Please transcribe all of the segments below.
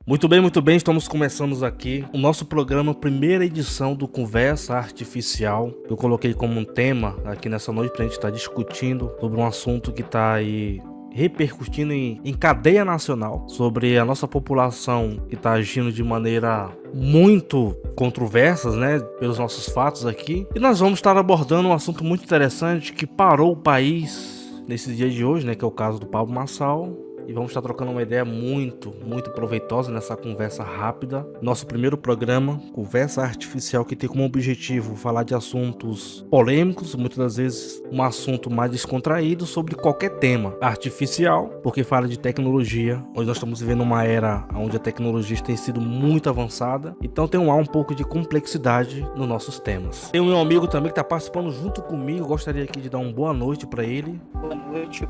Muito bem, estamos começando aqui o nosso programa, primeira edição do Conversa Artificial. Eu coloquei como um tema aqui nessa noite pra gente estar discutindo sobre um assunto que tá aí repercutindo em cadeia nacional, sobre a nossa população que tá agindo de maneira muito controversas, né, pelos nossos fatos aqui. E nós vamos estar abordando um assunto muito interessante que parou o país nesse dia de hoje, né, que é o caso do Pablo Marçal. E vamos estar trocando uma ideia muito proveitosa nessa conversa rápida. Nosso primeiro programa, Conversa Artificial, que tem como objetivo falar de assuntos polêmicos, muitas das vezes um assunto mais descontraído sobre qualquer tema artificial, porque fala de tecnologia. Hoje nós estamos vivendo uma era onde a tecnologia tem sido muito avançada, então tem um pouco de complexidade nos nossos temas. Tem um meu amigo também que está participando junto comigo, eu gostaria aqui de dar uma boa noite para ele. Boa noite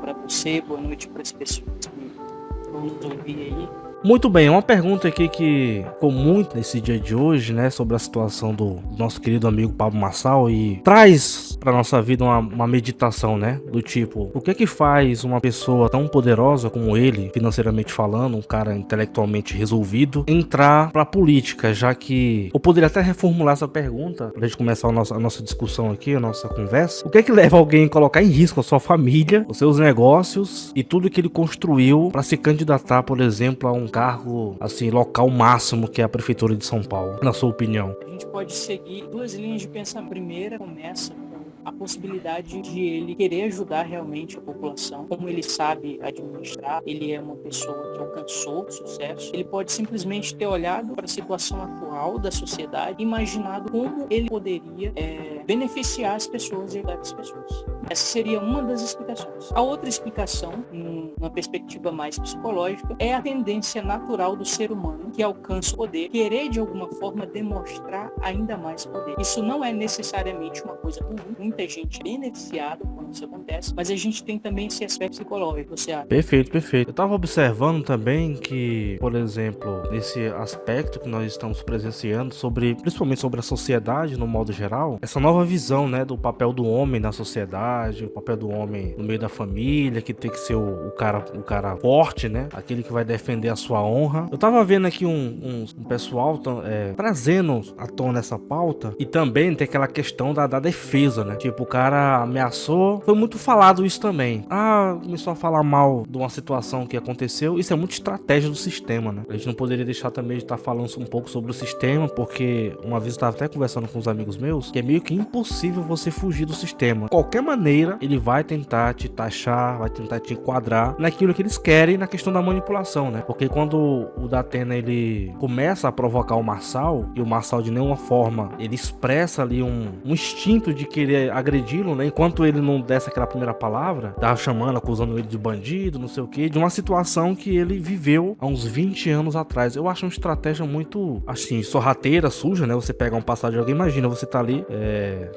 para você, boa noite para as pessoas que vão nos ouvir aí. Muito bem, uma pergunta aqui que ficou muito nesse dia de hoje, né, sobre a situação do nosso querido amigo Pablo Marçal, e traz para nossa vida uma meditação, né, do tipo, o que é que faz uma pessoa tão poderosa como ele, financeiramente falando, um cara intelectualmente resolvido, entrar pra política, já que eu poderia até reformular essa pergunta pra gente começar a nossa discussão aqui, a nossa conversa. O que é que leva alguém a colocar em risco a sua família, os seus negócios e tudo que ele construiu para se candidatar, por exemplo, a um cargo, assim, local máximo que é a Prefeitura de São Paulo, na sua opinião? A gente pode seguir duas linhas de pensamento. A primeira começa com a possibilidade de ele querer ajudar realmente a população, como ele sabe administrar, ele é uma pessoa que alcançou sucesso, ele pode simplesmente ter olhado para a situação atual da sociedade e imaginado como ele poderia beneficiar as pessoas e ajudar as pessoas. Essa seria uma das explicações. A outra explicação, numa perspectiva mais psicológica, é a tendência natural do ser humano que alcança o poder, querer de alguma forma demonstrar ainda mais poder. Isso não é necessariamente uma coisa ruim, muita gente é beneficiada quando isso acontece, mas a gente tem também esse aspecto psicológico, você acha? Perfeito. Eu estava observando também que, por exemplo, nesse aspecto que nós estamos presenciando, principalmente sobre a sociedade no modo geral, essa nova visão, né, do papel do homem na sociedade, o papel do homem no meio da família, que tem que ser o cara forte, né, aquele que vai defender a sua honra. Eu tava vendo aqui um pessoal trazendo à tona essa pauta, e também tem aquela questão da defesa, né, tipo, o cara ameaçou, foi muito falado isso também. Começou a falar mal de uma situação que aconteceu. Isso é muito estratégia do sistema, né? A gente não poderia deixar também de estar falando um pouco sobre o sistema, porque uma vez eu estava até conversando com uns amigos meus, que é meio que impossível você fugir do sistema. De qualquer maneira, ele vai tentar te taxar, vai tentar te enquadrar naquilo que eles querem, na questão da manipulação, né? Porque quando o Datena, ele começa a provocar o Marçal, e o Marçal de nenhuma forma, ele expressa ali um instinto de querer agredi-lo, né? Enquanto ele não desse aquela primeira palavra, tava chamando, acusando ele de bandido, não sei o que, de uma situação que ele viveu há uns 20 anos atrás. Eu acho uma estratégia muito, assim, sorrateira, suja, né? Você pegar um passado de alguém, imagina, você tá ali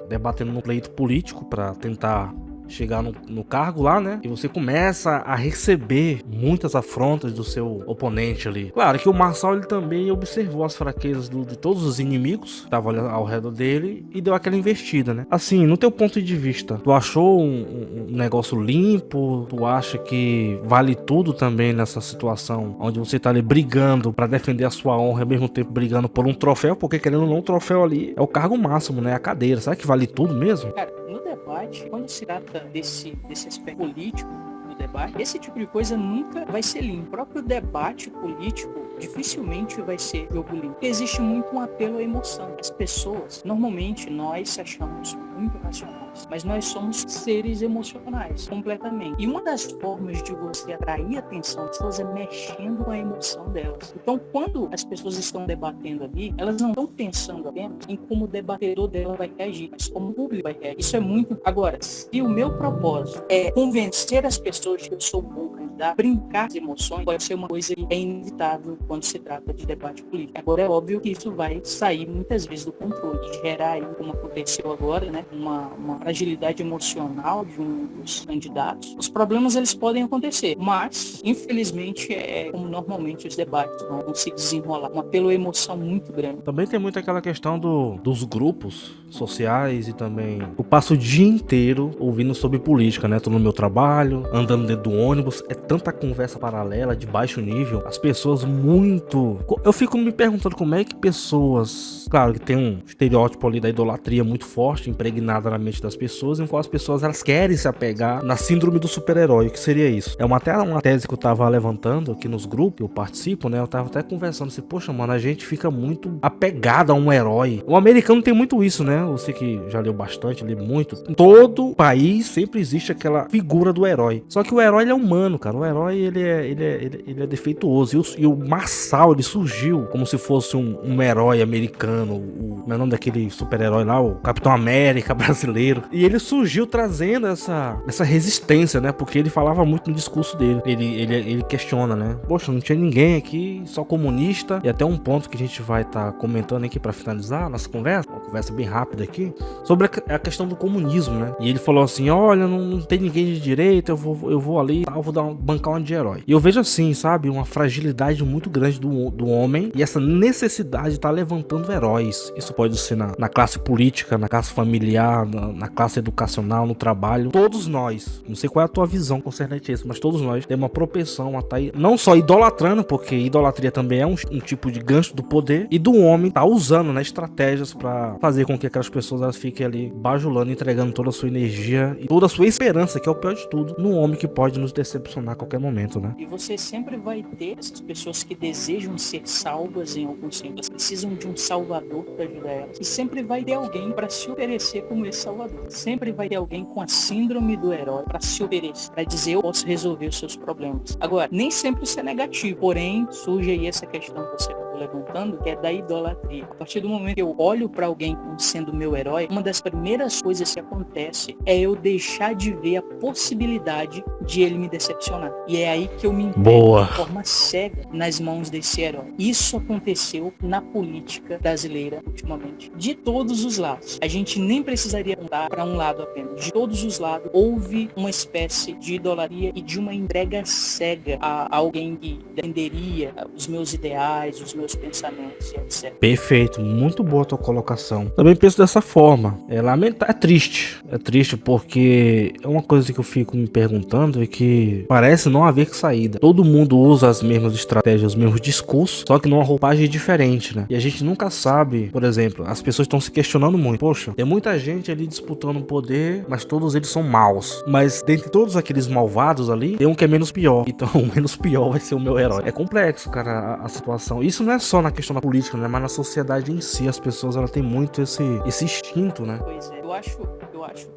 debatendo num pleito político pra tentar chegar no cargo lá, né? E você começa a receber muitas afrontas do seu oponente ali. Claro que o Marçal, ele também observou as fraquezas de todos os inimigos que estavam ao redor dele e deu aquela investida, né? Assim, no teu ponto de vista, tu achou um negócio limpo? Tu acha que vale tudo também nessa situação onde você tá ali brigando pra defender a sua honra e ao mesmo tempo brigando por um troféu? Porque querendo ou não, o troféu ali é o cargo máximo, né? A cadeira. Será que vale tudo mesmo? Cara, no debate, quando se trata desse aspecto político do debate, esse tipo de coisa nunca vai ser limpo. O próprio debate político dificilmente vai ser jogo limpo. Existe muito um apelo à emoção. As pessoas, normalmente, nós se achamos muito racionais, mas nós somos seres emocionais, completamente. E uma das formas de você atrair a atenção das pessoas é mexendo com a emoção delas. Então, quando as pessoas estão debatendo ali, elas não estão pensando apenas em como o debatedor dela vai reagir, mas como o público vai reagir. Isso é muito... Agora, se o meu propósito é convencer as pessoas de que eu sou bom candidato, brincar com as emoções, pode ser uma coisa que é inevitável quando se trata de debate político. Agora, é óbvio que isso vai sair muitas vezes do controle, gerar aí, como aconteceu agora, né, uma fragilidade emocional de um dos candidatos, os problemas eles podem acontecer, mas infelizmente é como normalmente os debates vão se desenrolar, um apelo à emoção muito grande. Também tem muito aquela questão dos grupos sociais e também eu passo o dia inteiro ouvindo sobre política, né? Tô no meu trabalho, andando dentro do ônibus, é tanta conversa paralela de baixo nível, as pessoas muito... Eu fico me perguntando como é que pessoas... Claro que tem um estereótipo ali da idolatria muito forte, impregnada na mente das pessoas, em qual as pessoas elas querem se apegar na síndrome do super-herói. O que seria isso? É até uma tese que eu tava levantando aqui nos grupos que eu participo, né? Eu tava até conversando assim, poxa, mano, a gente fica muito apegado a um herói. O americano tem muito isso, né? Você que já leu bastante, lê muito. Em todo país sempre existe aquela figura do herói. Só que o herói ele é humano, cara. O herói ele é defeituoso. E o Marçal ele surgiu como se fosse um herói americano. Como é o nome daquele super-herói lá? O Capitão América brasileiro. E ele surgiu trazendo essa resistência, né? Porque ele falava muito no discurso dele. Ele questiona, né? Poxa, não tinha ninguém aqui, só comunista. E até um ponto que a gente vai estar comentando aqui pra finalizar nossa conversa, uma conversa bem rápida aqui, sobre a questão do comunismo, né? E ele falou assim, olha, não tem ninguém de direita, eu vou ali, eu vou bancar um de herói. E eu vejo assim, sabe, uma fragilidade muito grande do homem e essa necessidade de estar levantando heróis. Isso pode ser na classe política, na classe familiar, na classe educacional, no trabalho. Todos nós, não sei qual é a tua visão concernente a isso, mas todos nós temos uma propensão a estar não só idolatrando, porque idolatria também é um tipo de gancho do poder, e do homem tá usando, né, estratégias para fazer com que aquelas pessoas elas fiquem ali bajulando, entregando toda a sua energia e toda a sua esperança, que é o pior de tudo, no homem que pode nos decepcionar a qualquer momento, né? E você sempre vai ter essas pessoas que desejam ser salvas em algum sentido, elas precisam de um salvador para ajudar elas. E sempre vai ter alguém para se oferecer como esse salvador. Sempre vai ter alguém com a síndrome do herói para se oferecer, para dizer eu posso resolver os seus problemas. Agora, nem sempre isso é negativo, porém surge aí essa questão que você acabou levantando, que é da idolatria. A partir do momento que eu olho para alguém como sendo meu herói, uma das primeiras coisas que acontece é eu deixar de ver a possibilidade de ele me decepcionar. E é aí que eu me entrego de forma cega nas mãos desse herói. Isso aconteceu na política brasileira ultimamente. De todos os lados. A gente nem precisaria andar para um lado apenas. De todos os lados houve uma espécie de idolatria e de uma entrega cega a alguém que defenderia os meus ideais, os meus pensamentos e etc. Perfeito, muito boa a tua colocação. Também penso dessa forma. É triste porque é uma coisa que eu fico me perguntando é que parece não haver saída. Todo mundo usa as mesmas estratégias, os mesmos discursos, só que numa roupagem diferente, né? E a gente nunca sabe, por exemplo, as pessoas estão se questionando muito. Poxa, tem muita gente ali disputando o poder, mas todos eles são maus. Mas dentre todos aqueles malvados ali, tem um que é menos pior. Então o menos pior vai ser o meu herói. É complexo, cara, a situação. Isso não é só na questão da política, né? Mas na sociedade em si, as pessoas elas têm muito esse instinto, né? Pois é, eu acho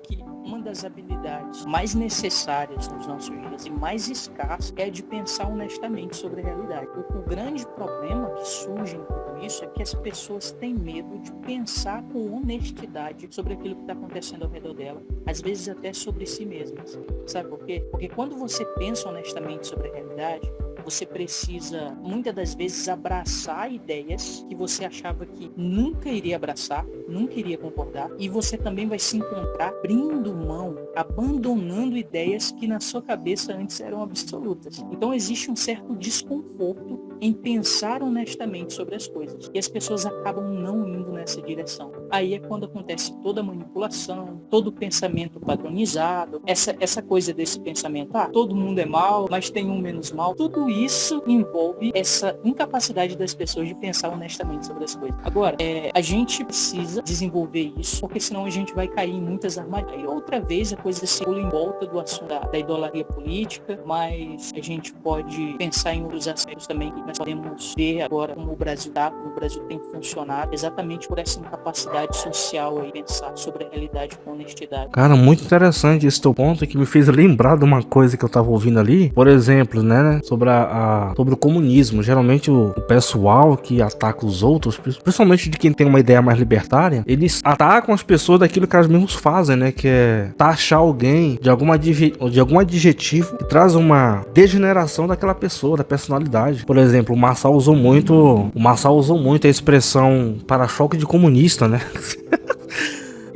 que uma das habilidades mais necessárias nos nossos dias e mais escassas é a de pensar honestamente sobre a realidade. O grande problema que surge em tudo isso é que as pessoas têm medo de pensar com honestidade sobre aquilo que está acontecendo ao redor dela, às vezes até sobre si mesmas. Sabe por quê? Porque quando você pensa honestamente sobre a realidade, você precisa, muitas das vezes, abraçar ideias que você achava que nunca iria abraçar, nunca iria concordar, e você também vai se encontrar abrindo mão, abandonando ideias que na sua cabeça antes eram absolutas. Então existe um certo desconforto em pensar honestamente sobre as coisas, e as pessoas acabam não indo nessa direção. Aí é quando acontece toda a manipulação, todo o pensamento padronizado, essa coisa desse pensamento, todo mundo é mal, mas tem um menos mal, tudo isso envolve essa incapacidade das pessoas de pensar honestamente sobre as coisas. Agora, a gente precisa desenvolver isso, porque senão a gente vai cair em muitas armadilhas. E outra vez a coisa se pula em volta do assunto da idolatria política, mas a gente pode pensar em outros aspectos também que nós podemos ver agora como o Brasil tem funcionado, exatamente por essa incapacidade social aí, pensar sobre a realidade com honestidade. Cara, muito interessante esse teu ponto, que me fez lembrar de uma coisa que eu tava ouvindo ali, por exemplo, né, sobre o comunismo. Geralmente o pessoal que ataca os outros, principalmente de quem tem uma ideia mais libertária, eles atacam as pessoas daquilo que elas mesmas fazem, né, que é taxar alguém de algum adjetivo que traz uma degeneração daquela pessoa, da personalidade. Por exemplo, o Marçal usou muito a expressão para-choque de comunista, né?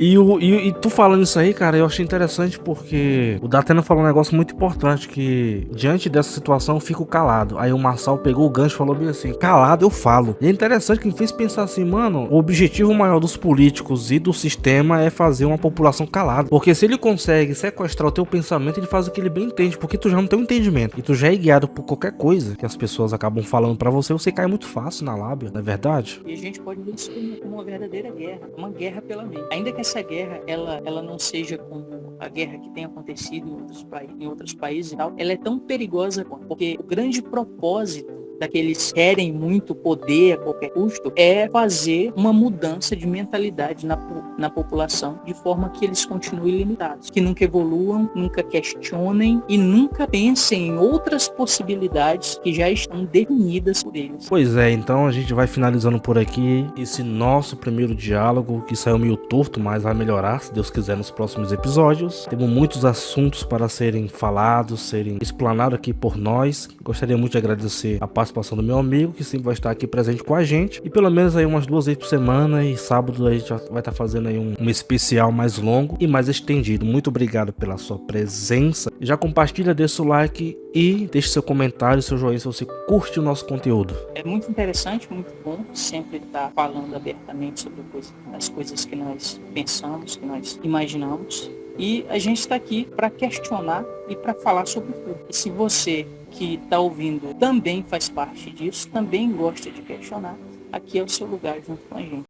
E tu falando isso aí, cara, eu achei interessante porque o Datena falou um negócio muito importante, que diante dessa situação eu fico calado. Aí o Marçal pegou o gancho e falou bem assim, calado eu falo. E é interessante que me fez pensar assim, mano, o objetivo maior dos políticos e do sistema é fazer uma população calada. Porque se ele consegue sequestrar o teu pensamento, ele faz o que ele bem entende, porque tu já não tem um entendimento. E tu já é guiado por qualquer coisa que as pessoas acabam falando pra você, você cai muito fácil na lábia, não é verdade? E a gente pode ver isso como uma verdadeira guerra, uma guerra pela mente. Ainda que essa guerra, ela não seja como a guerra que tem acontecido em outros países e tal, ela é tão perigosa quanto, porque o grande propósito daqueles que querem muito poder a qualquer custo é fazer uma mudança de mentalidade na população, de forma que eles continuem limitados, que nunca evoluam, nunca questionem e nunca pensem em outras possibilidades que já estão definidas por eles. Pois é, então a gente vai finalizando por aqui esse nosso primeiro diálogo, que saiu meio torto, mas vai melhorar, se Deus quiser, nos próximos episódios. Temos muitos assuntos para serem falados, serem explanados aqui por nós. Gostaria muito de agradecer a participação do meu amigo, que sempre vai estar aqui presente com a gente, e pelo menos aí umas 2 vezes por semana, e sábado a gente vai estar fazendo aí um especial mais longo e mais estendido. Muito obrigado pela sua presença. Já compartilha, deixa o like e deixe seu comentário, seu joinha se você curte o nosso conteúdo. É muito interessante, muito bom sempre estar falando abertamente sobre as coisas que nós pensamos, que nós imaginamos. E a gente está aqui para questionar e para falar sobre tudo. E se você que está ouvindo também faz parte disso, também gosta de questionar, aqui é o seu lugar junto com a gente.